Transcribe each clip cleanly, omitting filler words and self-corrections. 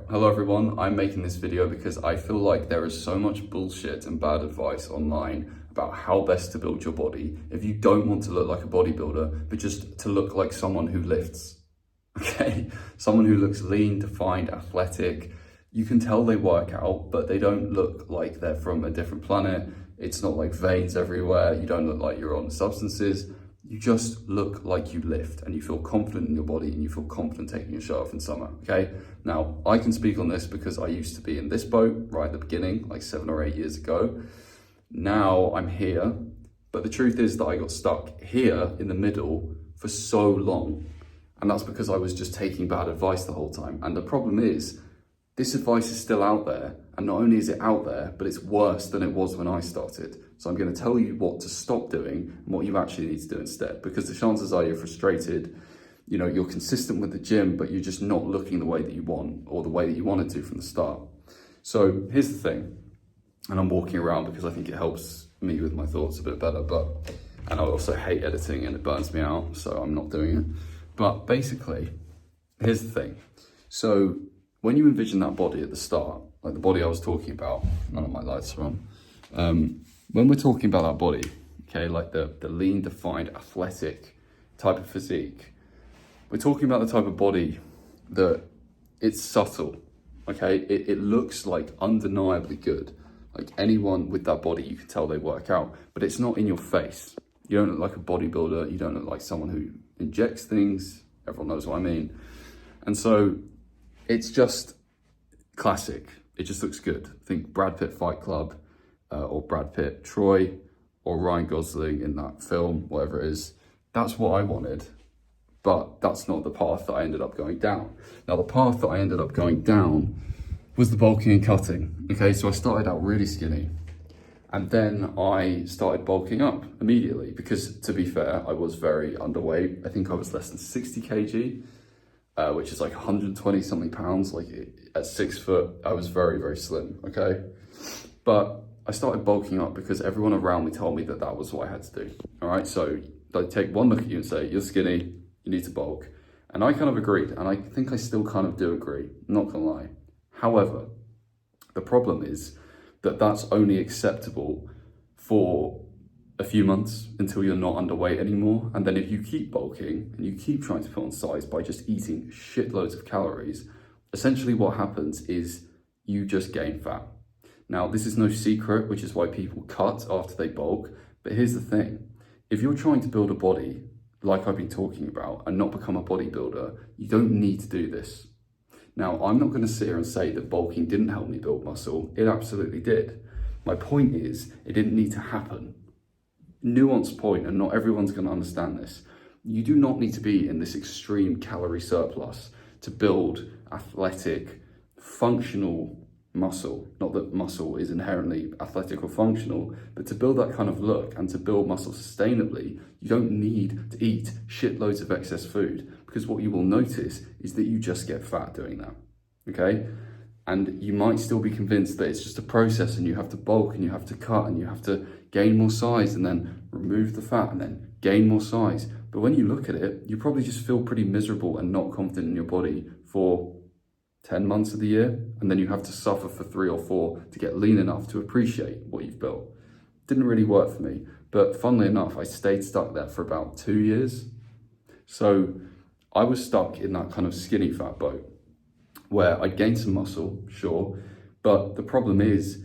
hello everyone. I'm making this video because I feel like there is so much bullshit and bad advice online about how best to build your body if you don't want to look like a bodybuilder, but just to look like someone who lifts, okay? Someone who looks lean, defined, athletic. You can tell they work out, but they don't look like they're from a different planet. It's not like veins everywhere. You don't look like you're on substances. You just look like you lift and you feel confident in your body and you feel confident taking your shirt off in summer, okay? Now, I can speak on this because I used to be in this boat right at the beginning, like 7 or 8 years ago. Now I'm here, but the truth is that I got stuck here in the middle for so long. And that's because I was just taking bad advice the whole time. And the problem is, this advice is still out there. And not only is it out there, but it's worse than it was when I started. So I'm going to tell you what to stop doing and what you actually need to do instead. Because the chances are you're frustrated, you're consistent with the gym, but you're just not looking the way that you want or the way that you wanted to from the start. So here's the thing, and I'm walking around because I think it helps me with my thoughts a bit better, and I also hate editing and it burns me out, so I'm not doing it. But basically, here's the thing. So when you envision that body at the start, like the body I was talking about, none of my lights are on. When we're talking about that body, okay, like the lean, defined, athletic type of physique, we're talking about the type of body that it's subtle, okay? It looks like undeniably good. Like anyone with that body, you can tell they work out, but it's not in your face. You don't look like a bodybuilder. You don't look like someone who injects things. Everyone knows what I mean. And so it's just classic. It just looks good. Think Brad Pitt Fight Club, or Brad Pitt Troy, or Ryan Gosling in that film, whatever it is. That's what I wanted, but that's not the path that I ended up going down. Now, the path that I ended up going down was the bulking and cutting. Okay, so I started out really skinny, and then I started bulking up immediately because, to be fair, I was very underweight. I think I was less than 60 kg, which is like 120 something pounds. Like at 6 foot, I was very, very slim, okay? But I started bulking up because everyone around me told me that that was what I had to do, all right? So they take one look at you and say, you're skinny, you need to bulk. And I kind of agreed, and I think I still kind of do agree, not gonna lie. However, the problem is that that's only acceptable for a few months until you're not underweight anymore. And then if you keep bulking and you keep trying to put on size by just eating shitloads of calories, essentially what happens is you just gain fat. Now, this is no secret, which is why people cut after they bulk. But here's the thing. If you're trying to build a body like I've been talking about and not become a bodybuilder, you don't need to do this. Now, I'm not going to sit here and say that bulking didn't help me build muscle. It absolutely did. My point is, it didn't need to happen. Nuanced point, and not everyone's going to understand this. You do not need to be in this extreme calorie surplus to build athletic, functional muscle. Not that muscle is inherently athletic or functional, but to build that kind of look and to build muscle sustainably, you don't need to eat shitloads of excess food, because what you will notice is that you just get fat doing that, okay? And you might still be convinced that it's just a process and you have to bulk and you have to cut and you have to gain more size and then remove the fat and then gain more size. But when you look at it, you probably just feel pretty miserable and not confident in your body for 10 months of the year, and then you have to suffer for 3 or 4 to get lean enough to appreciate what you've built. Didn't really work for me, but funnily enough, I stayed stuck there for about 2 years. So I was stuck in that kind of skinny fat boat where I gained some muscle, sure, but the problem is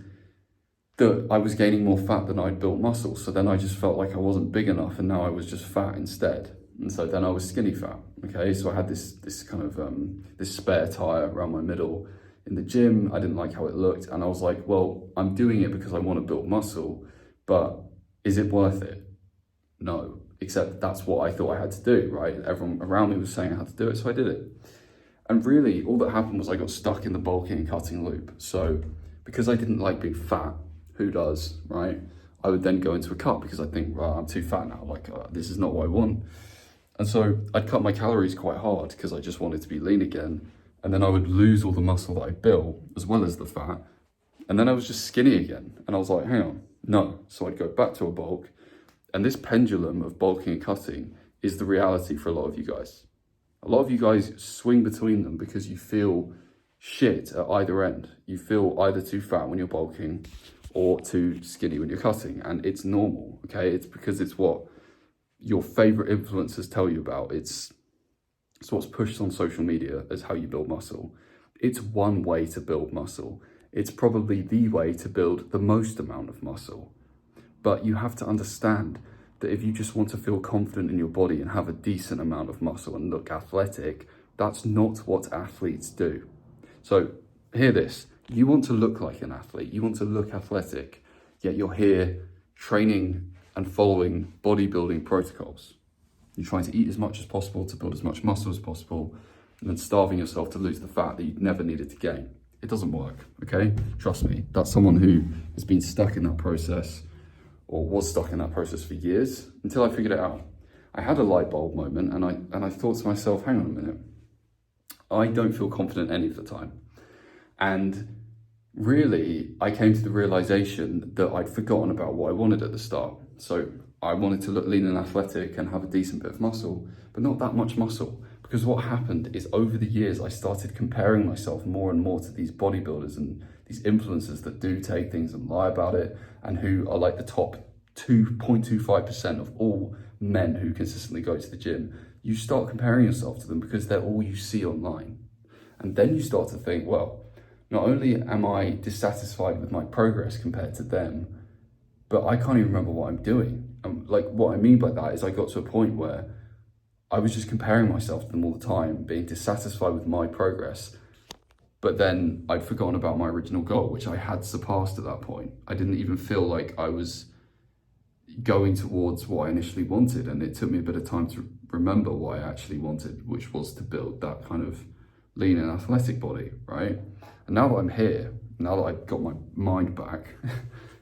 that I was gaining more fat than I'd built muscle. So then I just felt like I wasn't big enough, and now I was just fat instead. And so then I was skinny fat, okay? So I had this kind of, this spare tire around my middle in the gym. I didn't like how it looked. And I was like, well, I'm doing it because I want to build muscle, but is it worth it? No, except that's what I thought I had to do, right? Everyone around me was saying I had to do it, so I did it. And really, all that happened was I got stuck in the bulking and cutting loop. So because I didn't like being fat, who does, right? I would then go into a cut because I think, well, I'm too fat now. Like, this is not what I want. And so I'd cut my calories quite hard because I just wanted to be lean again. And then I would lose all the muscle that I built as well as the fat. And then I was just skinny again. And I was like, hang on, no. So I'd go back to a bulk. And this pendulum of bulking and cutting is the reality for a lot of you guys. A lot of you guys swing between them because you feel shit at either end. You feel either too fat when you're bulking or too skinny when you're cutting, and it's normal, okay? It's because it's what your favorite influencers tell you about. It's what's pushed on social media as how you build muscle. It's one way to build muscle. It's probably the way to build the most amount of muscle. But you have to understand that if you just want to feel confident in your body and have a decent amount of muscle and look athletic, that's not what athletes do. So hear this, you want to look like an athlete, you want to look athletic, yet you're here training and following bodybuilding protocols. You're trying to eat as much as possible to build as much muscle as possible, and then starving yourself to lose the fat that you never needed to gain. It doesn't work, okay? Trust me, that's someone who has been stuck in that process or was stuck in that process for years until I figured it out. I had a light bulb moment and I thought to myself, hang on a minute, I don't feel confident any of the time. And really, I came to the realization that I'd forgotten about what I wanted at the start. So I wanted to look lean and athletic and have a decent bit of muscle, but not that much muscle. Because what happened is over the years, I started comparing myself more and more to these bodybuilders and these influencers that do take things and lie about it, and who are like the top 2.25% of all men who consistently go to the gym. You start comparing yourself to them because they're all you see online. And then you start to think, well, not only am I dissatisfied with my progress compared to them, but I can't even remember what I'm doing. And like, what I mean by that is I got to a point where I was just comparing myself to them all the time, being dissatisfied with my progress. But then I'd forgotten about my original goal, which I had surpassed at that point. I didn't even feel like I was going towards what I initially wanted. And it took me a bit of time to remember what I actually wanted, which was to build that kind of lean and athletic body, right? And now that I'm here, now that I've got my mind back,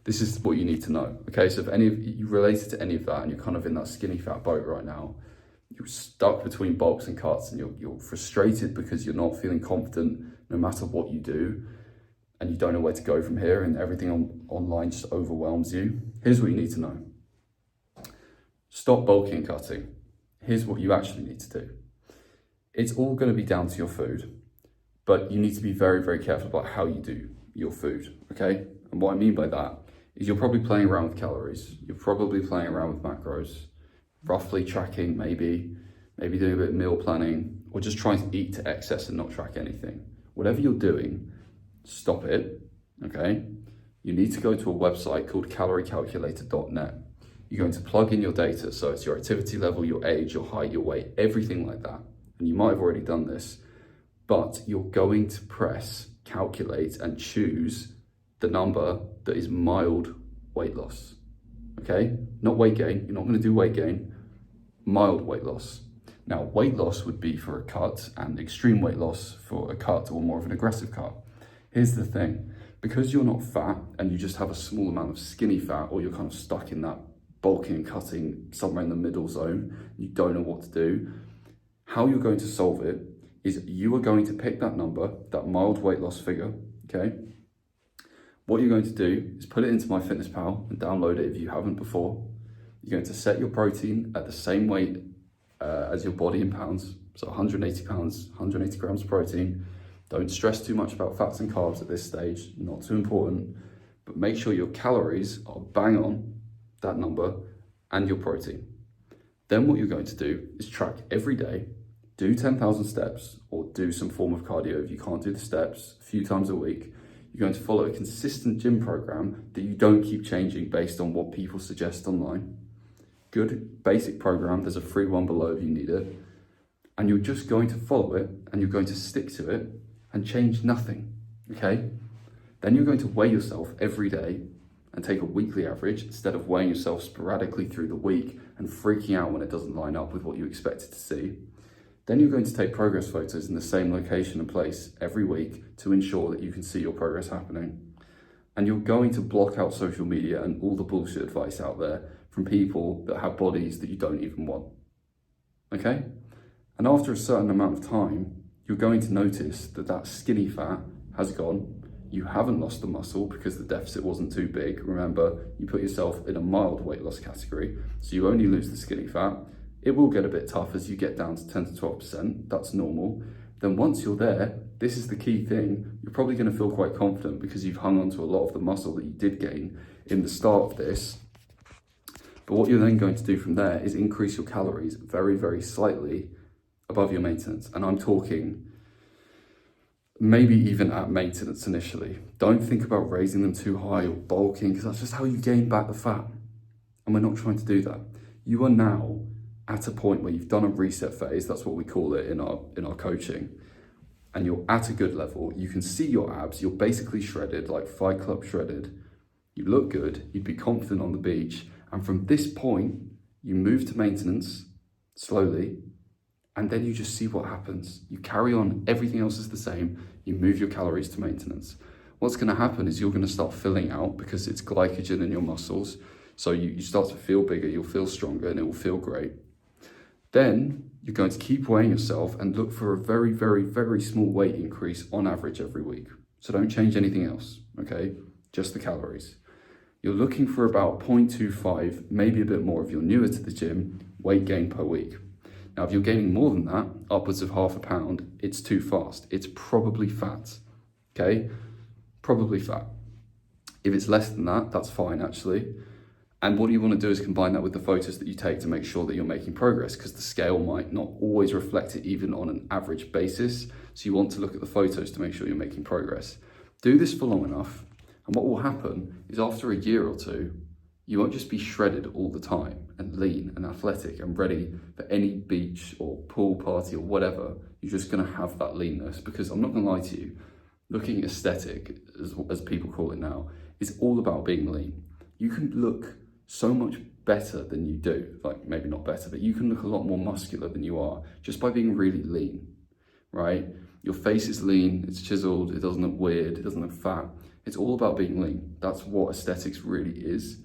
this is what you need to know. Okay, so if any of you related to any of that and you're kind of in that skinny fat boat right now, you're stuck between bulks and cuts and you're frustrated because you're not feeling confident no matter what you do, and you don't know where to go from here, and everything online just overwhelms you. Here's what you need to know. Stop bulking and cutting. Here's what you actually need to do. It's all going to be down to your food, but you need to be very, very careful about how you do your food, okay? And what I mean by that is you're probably playing around with calories. You're probably playing around with macros, roughly tracking, maybe doing a bit of meal planning, or just trying to eat to excess and not track anything. Whatever you're doing, stop it, okay? You need to go to a website called caloriecalculator.net. You're going to plug in your data, so it's your activity level, your age, your height, your weight, everything like that. And you might have already done this, but you're going to press calculate and choose the number that is mild weight loss, okay? Not weight gain, you're not gonna do weight gain, mild weight loss. Now, weight loss would be for a cut and extreme weight loss for a cut or more of an aggressive cut. Here's the thing, because you're not fat and you just have a small amount of skinny fat, or you're kind of stuck in that bulking and cutting somewhere in the middle zone, you don't know what to do, how you're going to solve it is you are going to pick that number, that mild weight loss figure, okay? What you're going to do is put it into MyFitnessPal and download it if you haven't before. You're going to set your protein at the same weight as your body in pounds, so 180 pounds, 180 grams of protein. Don't stress too much about fats and carbs at this stage, not too important, but make sure your calories are bang on that number and your protein. Then what you're going to do is track every day, do 10,000 steps or do some form of cardio if you can't do the steps a few times a week. You're going to follow a consistent gym program that you don't keep changing based on what people suggest online. Good basic program, there's a free one below if you need it. And you're just going to follow it and you're going to stick to it and change nothing, okay? Then you're going to weigh yourself every day and take a weekly average instead of weighing yourself sporadically through the week and freaking out when it doesn't line up with what you expected to see. Then you're going to take progress photos in the same location and place every week to ensure that you can see your progress happening. And you're going to block out social media and all the bullshit advice out there from people that have bodies that you don't even want, okay? And after a certain amount of time, you're going to notice that that skinny fat has gone. You haven't lost the muscle because the deficit wasn't too big. Remember, you put yourself in a mild weight loss category, so you only lose the skinny fat. It will get a bit tough as you get down to 10 to 12%, that's normal. then once you're there, this is the key thing, you're probably going to feel quite confident because you've hung on to a lot of the muscle that you did gain in the start of this. But what you're then going to do from there is increase your calories very, very slightly above your maintenance. And I'm talking maybe even at maintenance initially. Don't think about raising them too high or bulking, because that's just how you gain back the fat. And we're not trying to do that. You are now at a point where you've done a reset phase, that's what we call it in our coaching, and you're at a good level. You can see your abs, you're basically shredded, like Fight Club shredded. You look good, you'd be confident on the beach. And from this point, you move to maintenance slowly, and then you just see what happens. You carry on, everything else is the same. You move your calories to maintenance. What's gonna happen is you're gonna start filling out because it's glycogen in your muscles. So you start to feel bigger, you'll feel stronger, and it will feel great. Then you're going to keep weighing yourself and look for a very, very, very small weight increase on average every week. So don't change anything else, okay? Just the calories. You're looking for about 0.25, maybe a bit more if you're newer to the gym, weight gain per week. Now, if you're gaining more than that, upwards of half a pound, it's too fast. It's probably fat, okay? Probably fat. If it's less than that, that's fine actually. And what you want to do is combine that with the photos that you take to make sure that you're making progress, because the scale might not always reflect it even on an average basis. So you want to look at the photos to make sure you're making progress. Do this for long enough, and what will happen is after a year or two, you won't just be shredded all the time and lean and athletic and ready for any beach or pool party or whatever. You're just going to have that leanness, because I'm not going to lie to you, looking aesthetic, as people call it now, is all about being lean. You can look so much better than you do, like maybe not better, but you can look a lot more muscular than you are just by being really lean, right? Your face is lean, it's chiseled, it doesn't look weird, it doesn't look fat. It's all about being lean. That's what aesthetics really is.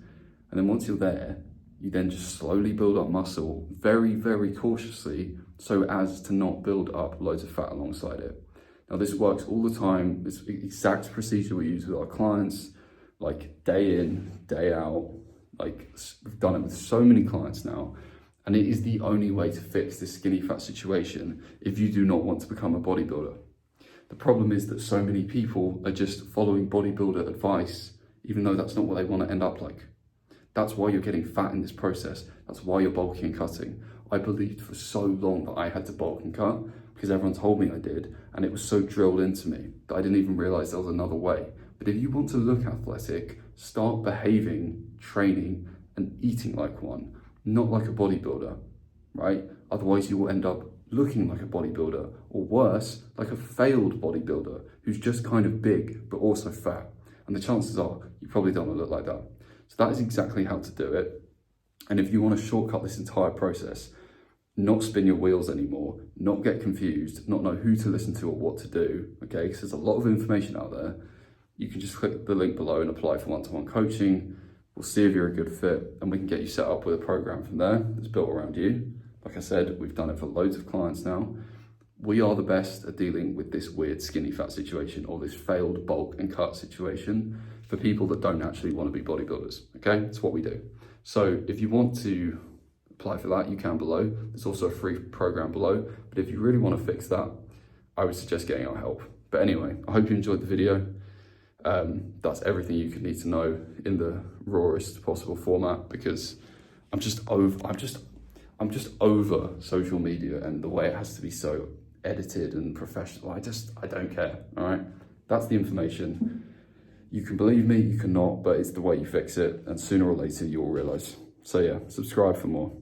And then once you're there, you then just slowly build up muscle very, very cautiously so as to not build up loads of fat alongside it. Now this works all the time. It's the exact procedure we use with our clients, like day in, day out. Like we've done it with so many clients now, and it is the only way to fix this skinny fat situation if you do not want to become a bodybuilder. The problem is that so many people are just following bodybuilder advice, even though that's not what they want to end up like. That's why you're getting fat in this process. That's why you're bulking and cutting. I believed for so long that I had to bulk and cut because everyone told me I did, and it was so drilled into me that I didn't even realize there was another way. But if you want to look athletic, start behaving, training, and eating like one, not like a bodybuilder, right? Otherwise you will end up looking like a bodybuilder, or worse, like a failed bodybuilder who's just kind of big, but also fat. And the chances are you probably don't want to look like that. So that is exactly how to do it. And if you want to shortcut this entire process, not spin your wheels anymore, not get confused, not know who to listen to or what to do, okay? Because there's a lot of information out there. You can just click the link below and apply for one-to-one coaching. We'll see if you're a good fit, and we can get you set up with a program from there that's built around you. Like I said, we've done it for loads of clients now. We are the best at dealing with this weird skinny fat situation, or this failed bulk and cut situation, for people that don't actually want to be bodybuilders, okay? It's what we do. So if you want to apply for that, you can below. There's also a free program below, but if you really want to fix that, I would suggest getting our help. But anyway, I hope you enjoyed the video. That's everything you could need to know in the rawest possible format, because I'm just over social media and the way it has to be so edited and professional. I don't care, all right? That's the information. You can believe me, you cannot, but it's the way you fix it, and sooner or later you'll realize. So yeah, subscribe for more.